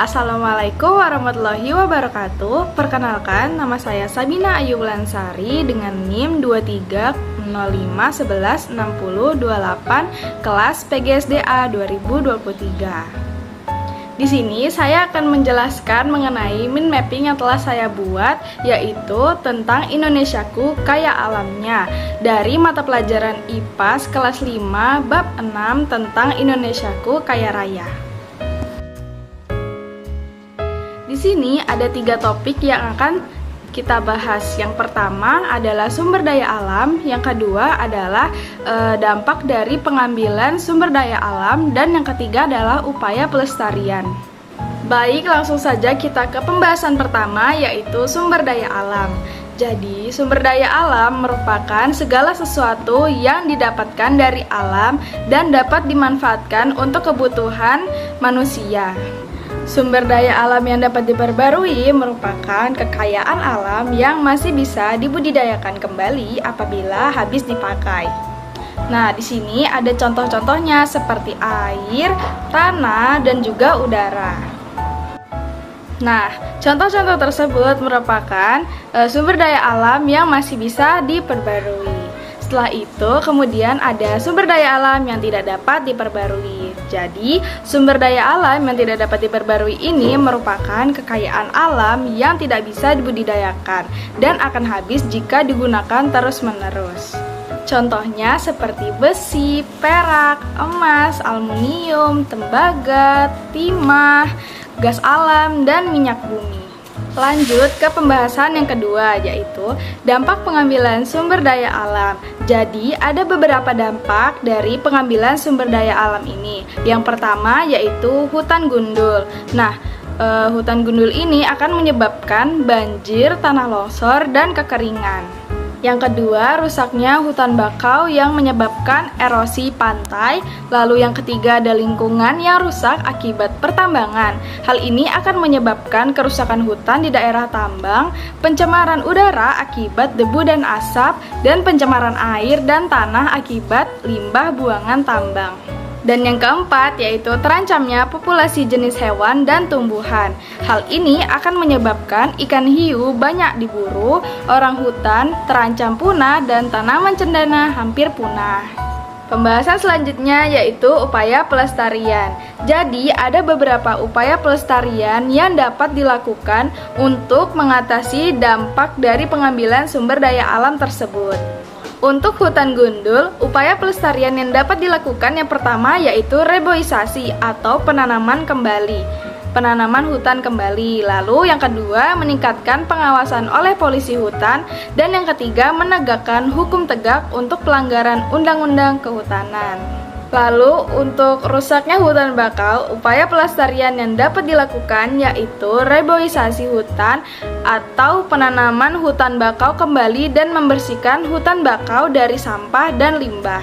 Assalamualaikum warahmatullahi wabarakatuh. Perkenalkan, nama saya Sabina Ayu Lansari dengan NIM 2305116028 kelas PGSDA 2023. Di sini saya akan menjelaskan mengenai mind mapping yang telah saya buat, yaitu tentang Indonesiaku Kaya Alamnya dari mata pelajaran IPAS kelas 5 bab 6 tentang Indonesiaku Kaya Raya. Di sini ada 3 topik yang akan kita bahas. Yang pertama adalah sumber daya alam, yang kedua adalah dampak dari pengambilan sumber daya alam, dan yang ketiga adalah upaya pelestarian. Baik, langsung saja kita ke pembahasan pertama, yaitu sumber daya alam. Jadi, sumber daya alam merupakan segala sesuatu yang didapatkan dari alam dan dapat dimanfaatkan untuk kebutuhan manusia. Sumber daya alam yang dapat diperbarui merupakan kekayaan alam yang masih bisa dibudidayakan kembali apabila habis dipakai. Nah, di sini ada contoh-contohnya seperti air, tanah, dan juga udara. Nah, contoh-contoh tersebut merupakan sumber daya alam yang masih bisa diperbarui. Setelah itu, kemudian ada sumber daya alam yang tidak dapat diperbarui. Jadi, sumber daya alam yang tidak dapat diperbarui ini merupakan kekayaan alam yang tidak bisa dibudidayakan dan akan habis jika digunakan terus-menerus. Contohnya seperti besi, perak, emas, aluminium, tembaga, timah, gas alam, dan minyak bumi. Lanjut ke pembahasan yang kedua, yaitu dampak pengambilan sumber daya alam. Jadi, ada beberapa dampak dari pengambilan sumber daya alam ini. Yang pertama yaitu hutan gundul. Nah, hutan gundul ini akan menyebabkan banjir, tanah longsor, dan kekeringan. Yang kedua, rusaknya hutan bakau yang menyebabkan erosi pantai. Lalu yang ketiga ada lingkungan yang rusak akibat pertambangan. Hal ini akan menyebabkan kerusakan hutan di daerah tambang, pencemaran udara akibat debu dan asap, dan pencemaran air dan tanah akibat limbah buangan tambang. Dan yang keempat yaitu terancamnya populasi jenis hewan dan tumbuhan. Hal ini akan menyebabkan ikan hiu banyak diburu, orang hutan terancam punah, dan tanaman cendana hampir punah. Pembahasan selanjutnya yaitu upaya pelestarian. Jadi, ada beberapa upaya pelestarian yang dapat dilakukan untuk mengatasi dampak dari pengambilan sumber daya alam tersebut. Untuk hutan gundul, upaya pelestarian yang dapat dilakukan yang pertama yaitu reboisasi atau penanaman kembali, penanaman hutan kembali. Lalu yang kedua, meningkatkan pengawasan oleh polisi hutan, dan yang ketiga, menegakkan hukum tegak untuk pelanggaran undang-undang kehutanan. Lalu untuk rusaknya hutan bakau, upaya pelestarian yang dapat dilakukan yaitu reboisasi hutan atau penanaman hutan bakau kembali dan membersihkan hutan bakau dari sampah dan limbah.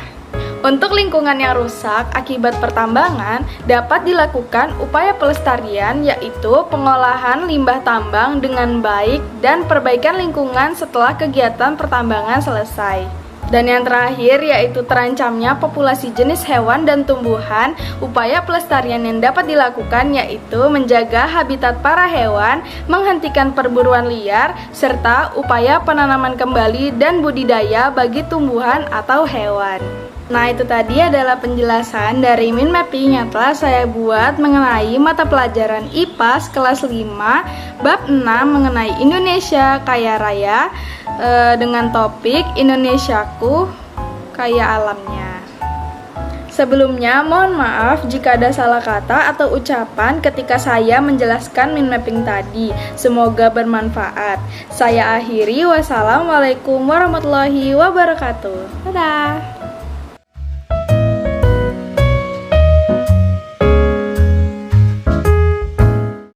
Untuk lingkungan yang rusak akibat pertambangan, dapat dilakukan upaya pelestarian yaitu pengolahan limbah tambang dengan baik dan perbaikan lingkungan setelah kegiatan pertambangan selesai. Dan yang terakhir yaitu terancamnya populasi jenis hewan dan tumbuhan. Upaya pelestarian yang dapat dilakukan yaitu menjaga habitat para hewan, menghentikan perburuan liar, serta upaya penanaman kembali dan budidaya bagi tumbuhan atau hewan. Nah, itu tadi adalah penjelasan dari mind mapping yang telah saya buat mengenai mata pelajaran IPAS kelas 5 bab 6 mengenai Indonesia Kaya Raya dengan topik Indonesiaku Kaya Alamnya. Sebelumnya, mohon maaf jika ada salah kata atau ucapan ketika saya menjelaskan mind mapping tadi. Semoga bermanfaat. Saya akhiri, wassalamualaikum warahmatullahi wabarakatuh. Dadah.